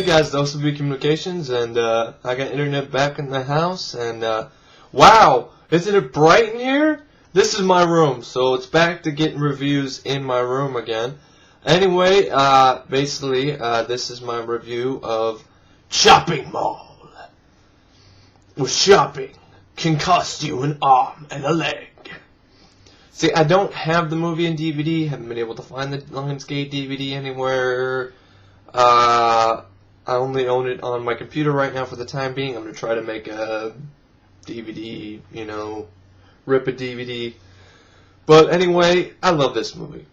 guys, Suzee Communications, and I got internet back in the house, and wow, isn't it bright in here? This is my room, so it's back to getting reviews in my room again. Anyway, basically, this is my review of Shopping Mall. Where shopping can cost you an arm and a leg. See, I don't have the movie in DVD, haven't been able to find the Lionsgate DVD anywhere. I only own it on my computer right now for the time being. I'm going to try to make a DVD, you know, rip a DVD. But anyway, I love this movie.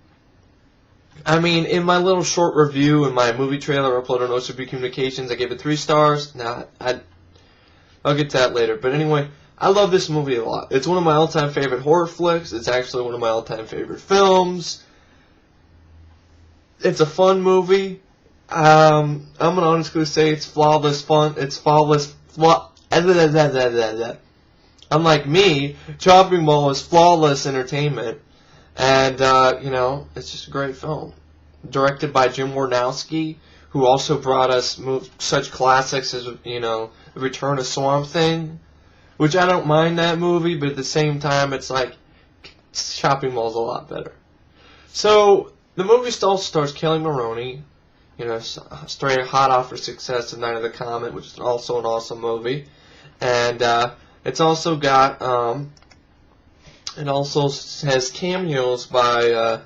I mean, in my little short review, in my movie trailer uploaded on Suzee Communications, I gave it 3 stars. Nah, I'll get to that later. But anyway, I love this movie a lot. It's one of my all-time favorite horror flicks. It's actually one of my all-time favorite films. It's a fun movie. I'm gonna honestly say it's flawless fun. It's flawless. Unlike me, Shopping Mall is flawless entertainment, and you know, it's just a great film. Directed by Jim Wynorski, who also brought us such classics as, you know, The Return of Swamp Thing, which I don't mind that movie, but at the same time, it's like Shopping Mall's a lot better. So the movie still stars Kelli Maroney. You know, straight hot off her success of Night of the Comet, which is also an awesome movie. And it's also got, it also has cameos by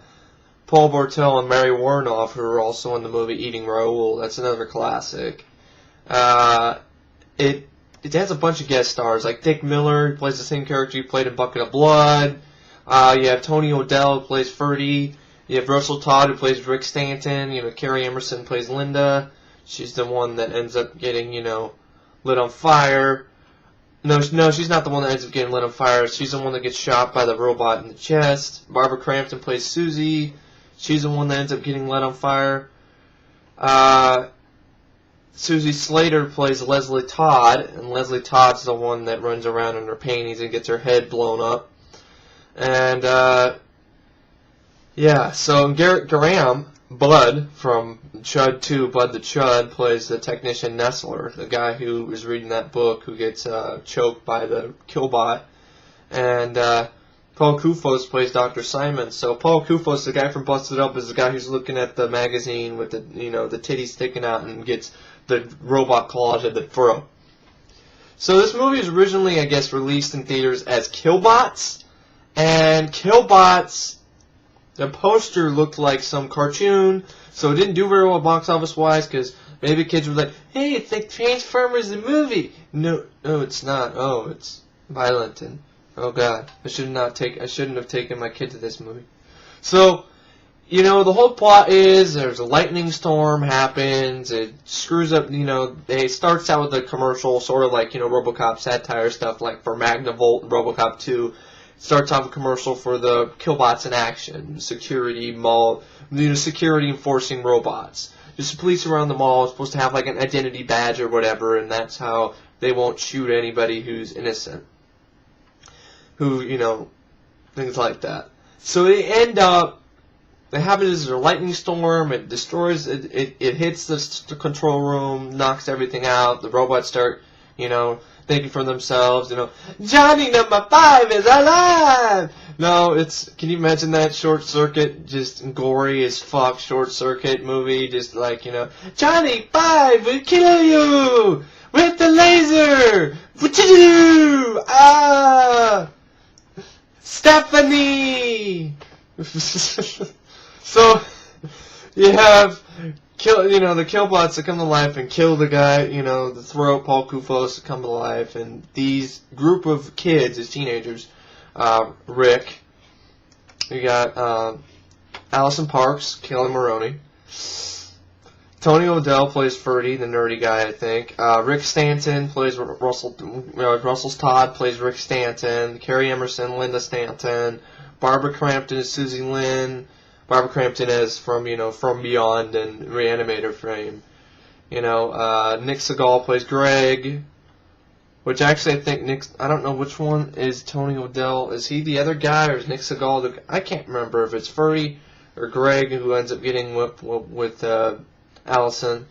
Paul Bartel and Mary Woronov, who are also in the movie Eating Raoul. That's another classic. It has a bunch of guest stars, like Dick Miller, who plays the same character he played in Bucket of Blood. You have Tony O'Dell, who plays Ferdy. You have Russell Todd, who plays Rick Stanton. You know, Carrie Emerson plays Linda. She's the one that ends up getting, you know, lit on fire. No, she's not the one that ends up getting lit on fire. She's the one that gets shot by the robot in the chest. Barbara Crampton plays Suzee. She's the one that ends up getting lit on fire. Suzee Slater plays Leslie Todd, and Leslie Todd's the one that runs around in her panties and gets her head blown up. And, yeah, so Garrett Graham, Bud, from Chud 2, Bud the Chud, plays the technician Nestler, the guy who was reading that book who gets choked by the Killbot. And Paul Coufos plays Dr. Simon. So Paul Coufos, the guy from Busted Up, is the guy who's looking at the magazine with the, you know, the titties sticking out and gets the robot claw to the throat. So this movie was originally, I guess, released in theaters as Killbots. And Killbots, the poster looked like some cartoon, so it didn't do very well box office wise, because maybe kids were like, hey, it's like Transformers the movie. No, it's not. Oh, it's violent, and oh god, I shouldn't have taken my kid to this movie. So, you know, the whole plot is there's a lightning storm happens, it screws up, you know, it starts out with a commercial, sort of like, you know, RoboCop satire stuff, like for Magnavolt and RoboCop 2. Starts off a commercial for the Killbots in action, security mall, you know, security enforcing robots. Just police around the mall are supposed to have like an identity badge or whatever, and that's how they won't shoot anybody who's innocent. Who, you know, things like that. So they end up, what happens is there's a lightning storm, it destroys, it hits the control room, knocks everything out, the robots start, you know, thinking for themselves, you know, Johnny number 5 is alive! No, can you imagine that Short Circuit, just gory as fuck Short Circuit movie, just like, you know, Johnny 5 will kill you! With the laser! Ah! Stephanie! So, you have the Killbots that come to life and kill the guy, you know, the throat, Paul Coufos, that come to life, and these group of kids, as teenagers, Rick, you got Allison Parks, Kelli Maroney, Tony O'Dell plays Ferdy, the nerdy guy, I think, Rick Stanton plays Russell Todd plays Rick Stanton, Carrie Emerson, Linda Stanton, Barbara Crampton is Suzee Lynn, Barbara Crampton is from, you know, From Beyond and Reanimator fame. You know, Nick Seagal plays Greg, which actually I think I don't know which one is Tony O'Dell. Is he the other guy, or is Nick Seagal I can't remember if it's Furry or Greg who ends up getting with Allison.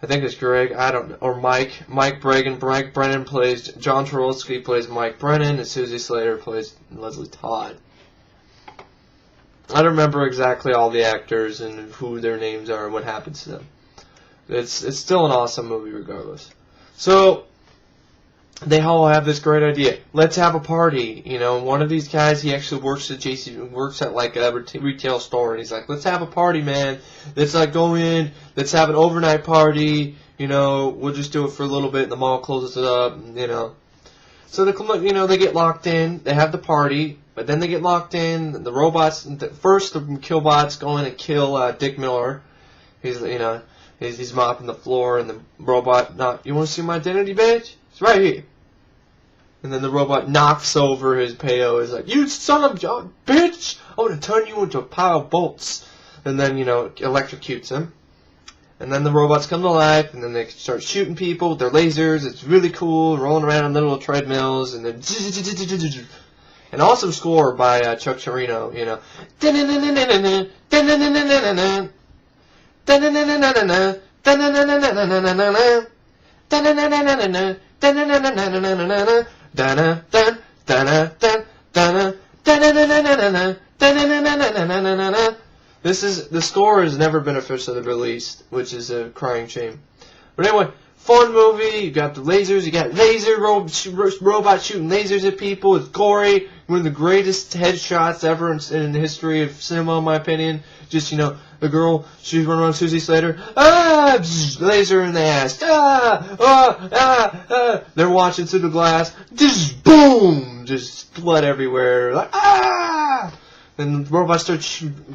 I think it's Greg, I don't know, or Mike Brennan. Mike Brennan plays, John Terlesky plays Mike Brennan, and Suzee Slater plays Leslie Todd. I don't remember exactly all the actors and who their names are and what happens to them. It's still an awesome movie regardless. So, they all have this great idea. Let's have a party. You know, one of these guys, he actually works at like a retail store, and he's like, let's have a party, man. Let's like go in, let's have an overnight party. You know, we'll just do it for a little bit, and the mall closes it up. You know, so they get locked in. They have the party, but then they get locked in. The robots first, the Killbots go in and kill Dick Miller. He's mopping the floor, and the robot, you want to see my identity badge? It's right here. And then the robot knocks over his payo. He's like, you son of a bitch! I'm going to turn you into a pile of bolts. And then, electrocutes him. And then the robots come to life, and then they start shooting people with their lasers. It's really cool, rolling around on little treadmills, and then... An awesome score by Chuck Chirino, The score has never been officially released, which is a crying shame. But anyway, fun movie. You got the lasers. You got robots shooting lasers at people. It's gory. One of the greatest headshots ever in the history of cinema, in my opinion. Just, the girl, she's running around Suzee Slater. Laser in the ass. They're watching through the glass. Just boom! Just blood everywhere. Like, And the robots start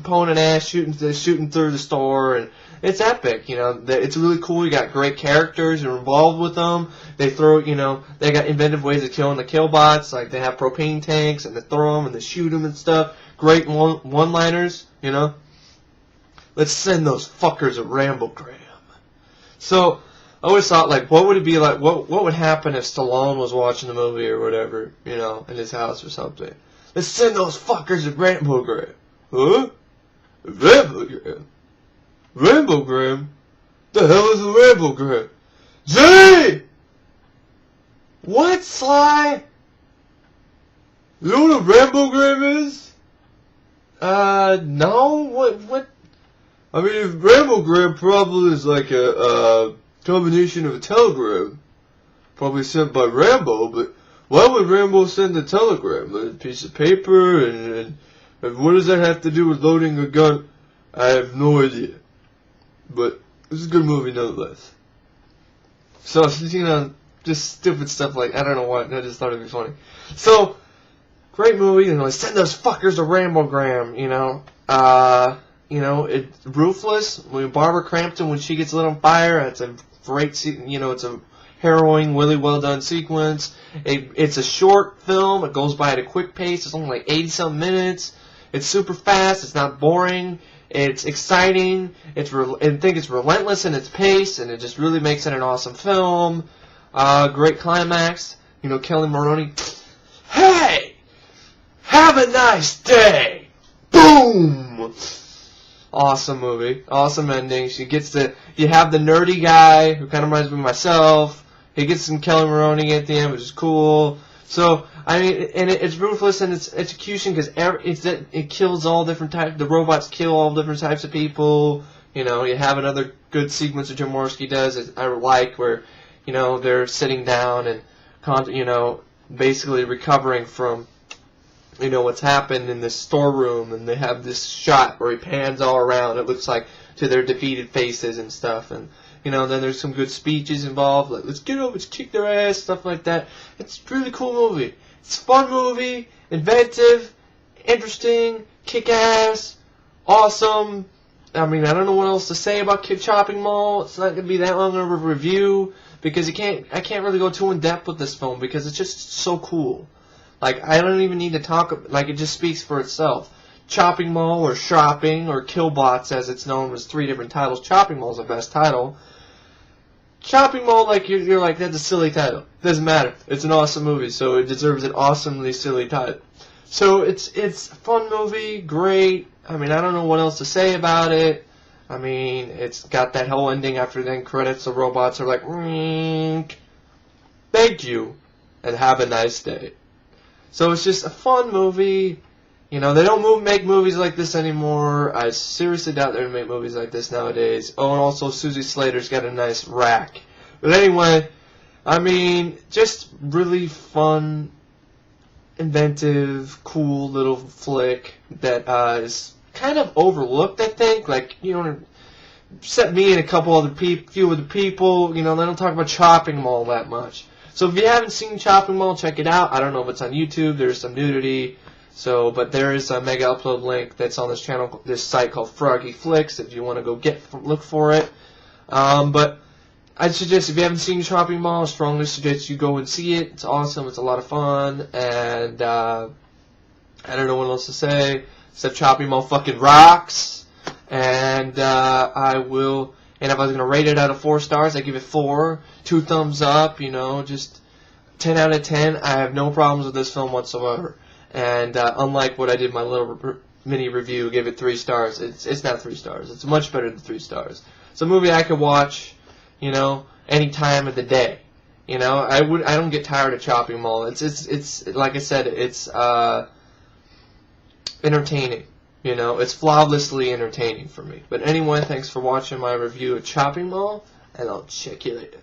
pulling an ass, shooting through the store, and it's epic. It's really cool. You got great characters who are involved with them. They throw, they got inventive ways of killing the Killbots. Like they have propane tanks, and they throw them and they shoot them and stuff. Great one-liners. Let's send those fuckers a Rambogram. So I always thought, like, what would it be like? What would happen if Stallone was watching the movie or whatever, in his house or something? Let's send those fuckers a Rambogram. Huh? A Rambogram? Rambogram? The hell is a Rambogram? Zee! What, Sly? You know what a Rambogram is? No? What? I mean, if Rambogram probably is like a combination of a telegram, probably sent by Rambo, but why would Rambo send a telegram? A piece of paper, and what does that have to do with loading a gun? I have no idea. But this is a good movie nonetheless. So, just stupid stuff like, I don't know why, I just thought it'd be funny. So, great movie, send those fuckers a Rambogram, it's ruthless. Barbara Crampton, when she gets lit on fire, it's a great, it's a harrowing, really well done sequence. It's a short film. It goes by at a quick pace. It's only like 80-some minutes. It's super fast. It's not boring. It's exciting. I think it's relentless in its pace, and it just really makes it an awesome film. Great climax. Kelli Maroney. Hey! Have a nice day! Boom! Awesome movie. Awesome ending. You have the nerdy guy, who kind of reminds me of myself. He gets some Kelli Maroney at the end, which is cool. So, it's ruthless in its execution, because it kills all different types. The robots kill all different types of people. You have another good sequence that Jim Wynorski does, I like, where, they're sitting down and, basically recovering from, what's happened in this storeroom, and they have this shot where he pans all around. It looks like to their defeated faces and stuff, and then there's some good speeches involved, like let's get over, let's kick their ass, stuff like that. It's a really cool movie. It's a fun movie, inventive, interesting, kick-ass, awesome. I don't know what else to say about Chopping Mall. It's not gonna be that long of a review because I can't really go too in depth with this film because it's just so cool. Like, I don't even need to talk, like, it just speaks for itself. Chopping Mall, or Shopping, or Killbots, as it's known, as 3 different titles. Chopping Mall is the best title. Chopping Mall, like, you're like, that's a silly title. Doesn't matter. It's an awesome movie, so it deserves an awesomely silly title. So, it's a fun movie, great. I don't know what else to say about it. I mean, it's got that whole ending after the end credits. The robots are like, thank you, and have a nice day. So it's just a fun movie. You know, they don't make movies like this anymore. I seriously doubt they're going to make movies like this nowadays. Oh, and also Suzee Slater's got a nice rack. But anyway, I mean, just really fun, inventive, cool little flick that is kind of overlooked, I think. Like, you know, except me and a couple other few other people, you know, they don't talk about Chopping Mall that much. So if you haven't seen Chopping Mall, check it out. I don't know if it's on YouTube. There's some nudity. So, but there is a mega upload link that's on this channel, this site called Froggy Flicks, if you want to go look for it. But I'd suggest, if you haven't seen Chopping Mall, I strongly suggest you go and see it. It's awesome. It's a lot of fun. And I don't know what else to say, except Chopping Mall fucking rocks. And I will, and if I was going to rate it out of 4 stars, I give it 4. 2 thumbs up, you know, just 10 out of 10. I have no problems with this film whatsoever. And unlike what I did in my little mini review, gave it 3 stars. It's not 3 stars. It's much better than 3 stars. It's a movie I could watch, you know, any time of the day. You know, I don't get tired of Chopping Mall. It's like I said, it's entertaining. You know, it's flawlessly entertaining for me. But anyway, thanks for watching my review of Chopping Mall, and I'll check you later.